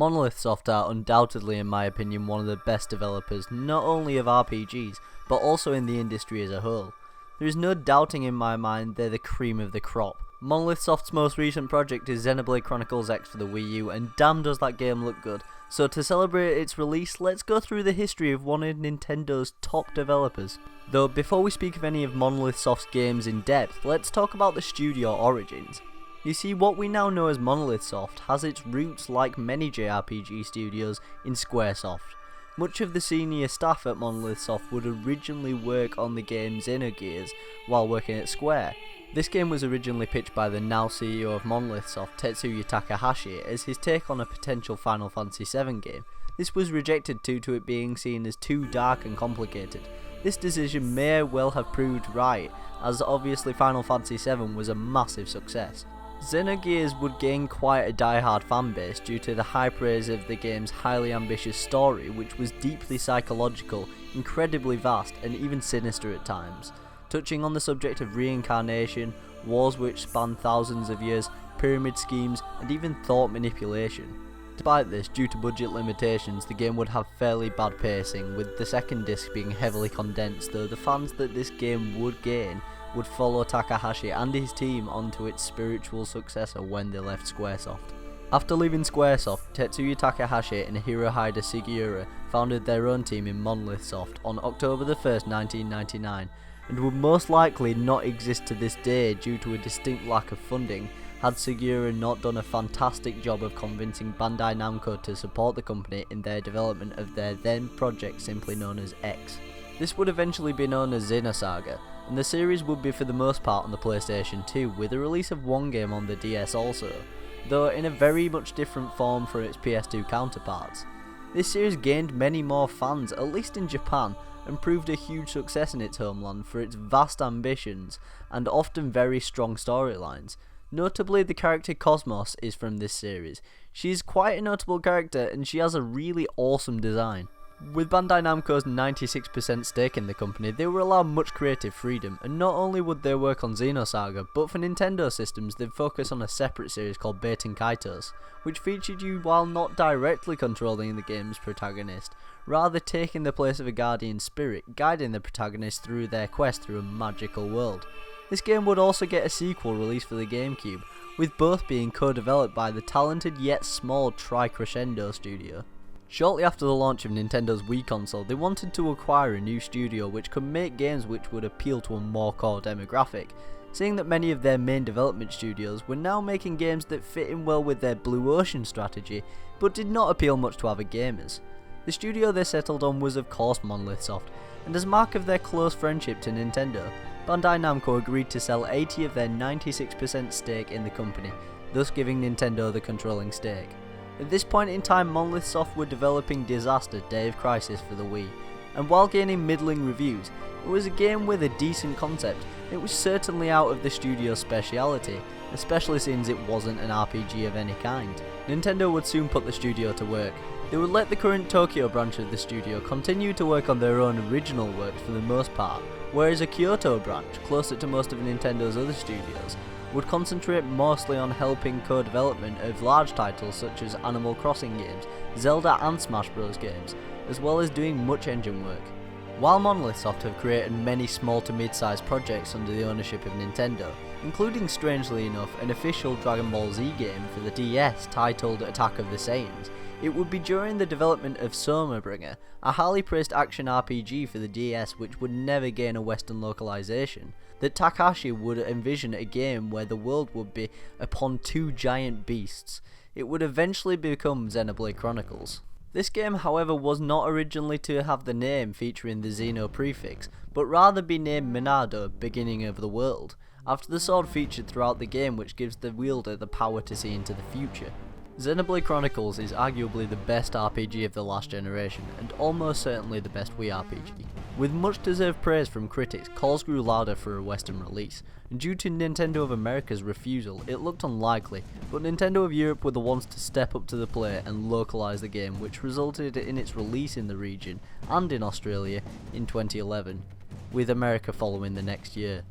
Monolith Soft are undoubtedly, in my opinion, one of the best developers not only of RPGs, but also in the industry as a whole. There is no doubting in my mind they're the cream of the crop. Monolith Soft's most recent project is Xenoblade Chronicles X for the Wii U, and damn does that game look good. So to celebrate its release, let's go through the history of one of Nintendo's top developers. Though before we speak of any of Monolith Soft's games in depth, let's talk about the studio origins. You see, what we now know as Monolith Soft has its roots, like many JRPG studios, in Squaresoft. Much of the senior staff at Monolith Soft would originally work on the game Xenogears while working at Square. This game was originally pitched by the now CEO of Monolith Soft, Tetsuya Takahashi, as his take on a potential Final Fantasy VII game. This was rejected due to it being seen as too dark and complicated. This decision may well have proved right, as obviously Final Fantasy VII was a massive success. Xenogears would gain quite a die-hard fanbase due to the high praise of the game's highly ambitious story, which was deeply psychological, incredibly vast, and even sinister at times, touching on the subject of reincarnation, wars which span thousands of years, pyramid schemes, and even thought manipulation. Despite this, due to budget limitations, the game would have fairly bad pacing, with the second disc being heavily condensed, though the fans that this game would gain would follow Takahashi and his team onto its spiritual successor when they left Squaresoft. After leaving Squaresoft, Tetsuya Takahashi and Hirohide Sugiura founded their own team in Monolith Soft on October 1st, 1999, and would most likely not exist to this day due to a distinct lack of funding, had Sugiura not done a fantastic job of convincing Bandai Namco to support the company in their development of their then project simply known as X. This would eventually be known as Xenosaga, and the series would be for the most part on the PlayStation 2, with the release of one game on the DS also, though in a very much different form from its PS2 counterparts. This series gained many more fans, at least in Japan, and proved a huge success in its homeland for its vast ambitions and often very strong storylines. Notably, the character Cosmos is from this series. She is quite a notable character and she has a really awesome design. With Bandai Namco's 96% stake in the company, they were allowed much creative freedom, and not only would they work on Xenosaga, but for Nintendo systems they'd focus on a separate series called Baten Kaitos, which featured you while not directly controlling the game's protagonist, rather taking the place of a guardian spirit, guiding the protagonist through their quest through a magical world. This game would also get a sequel released for the GameCube, with both being co-developed by the talented yet small Tri-Crescendo studio. Shortly after the launch of Nintendo's Wii console, they wanted to acquire a new studio which could make games which would appeal to a more core demographic, seeing that many of their main development studios were now making games that fit in well with their Blue Ocean strategy, but did not appeal much to other gamers. The studio they settled on was of course Monolith Soft, and as mark of their close friendship to Nintendo, Bandai Namco agreed to sell 80 of their 96% stake in the company, thus giving Nintendo the controlling stake. At this point in time, Monolith Soft were developing Disaster Day of Crisis for the Wii, and while gaining middling reviews, it was a game with a decent concept. It was certainly out of the studio's speciality, especially since it wasn't an RPG of any kind. Nintendo would soon put the studio to work. They would let the current Tokyo branch of the studio continue to work on their own original works for the most part, whereas a Kyoto branch, closer to most of Nintendo's other studios, would concentrate mostly on helping co-development of large titles such as Animal Crossing games, Zelda and Smash Bros games, as well as doing much engine work. While Monolith Soft have created many small to mid-sized projects under the ownership of Nintendo, including strangely enough an official Dragon Ball Z game for the DS titled Attack of the Saiyans, it would be during the development of Somabringer, a highly praised action RPG for the DS which would never gain a Western localization, that Takahashi would envision a game where the world would be upon two giant beasts. It would eventually become Xenoblade Chronicles. This game, however, was not originally to have the name featuring the Xeno prefix, but rather be named Monado, Beginning of the World, after the sword featured throughout the game which gives the wielder the power to see into the future. Xenoblade Chronicles is arguably the best RPG of the last generation, and almost certainly the best Wii RPG. With much deserved praise from critics, calls grew louder for a Western release, and due to Nintendo of America's refusal, it looked unlikely, but Nintendo of Europe were the ones to step up to the plate and localise the game, which resulted in its release in the region, and in Australia, in 2011, with America following the next year.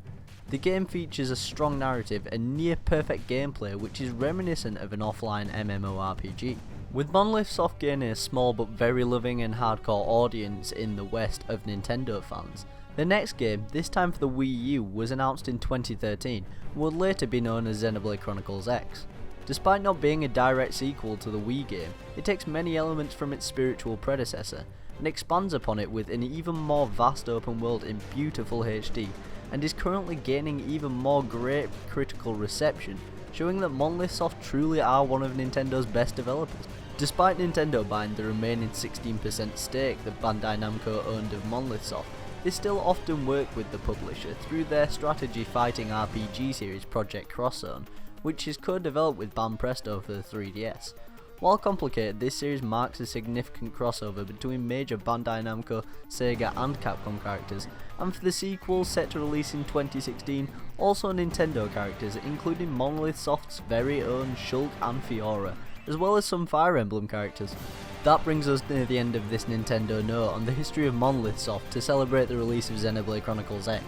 The game features a strong narrative and near perfect gameplay which is reminiscent of an offline MMORPG. With Monolith Soft gaining a small but very loving and hardcore audience in the West of Nintendo fans, the next game, this time for the Wii U, was announced in 2013 and would later be known as Xenoblade Chronicles X. Despite not being a direct sequel to the Wii game, it takes many elements from its spiritual predecessor and expands upon it with an even more vast open world in beautiful HD, and is currently gaining even more great critical reception, showing that Monolith Soft truly are one of Nintendo's best developers. Despite Nintendo buying the remaining 16% stake that Bandai Namco owned of Monolith Soft, they still often work with the publisher through their strategy fighting RPG series Project Crosszone, which is co-developed with Banpresto for the 3DS. While complicated, this series marks a significant crossover between major Bandai Namco, Sega and Capcom characters, and for the sequel set to release in 2016, also Nintendo characters including Monolith Soft's very own Shulk and Fiora, as well as some Fire Emblem characters. That brings us near the end of this Nintendo note on the history of Monolith Soft to celebrate the release of Xenoblade Chronicles X.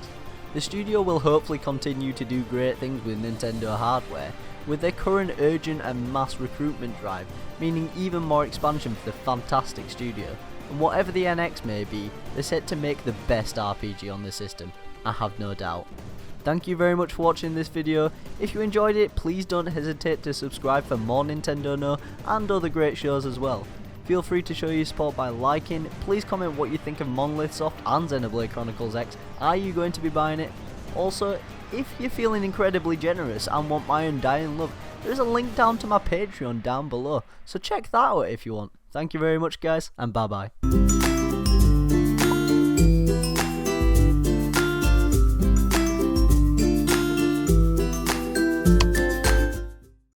The studio will hopefully continue to do great things with Nintendo hardware, with their current urgent and mass recruitment drive meaning even more expansion for the fantastic studio, and whatever the NX may be, they're set to make the best RPG on the system, I have no doubt. Thank you very much for watching this video. If you enjoyed it, please don't hesitate to subscribe for more Nintendo No and other great shows as well. Feel free to show your support by liking, please comment what you think of Monolith Soft and Xenoblade Chronicles X, are you going to be buying it? Also, if you're feeling incredibly generous and want my undying love, there's a link down to my Patreon down below, so check that out if you want. Thank you very much guys, and bye bye.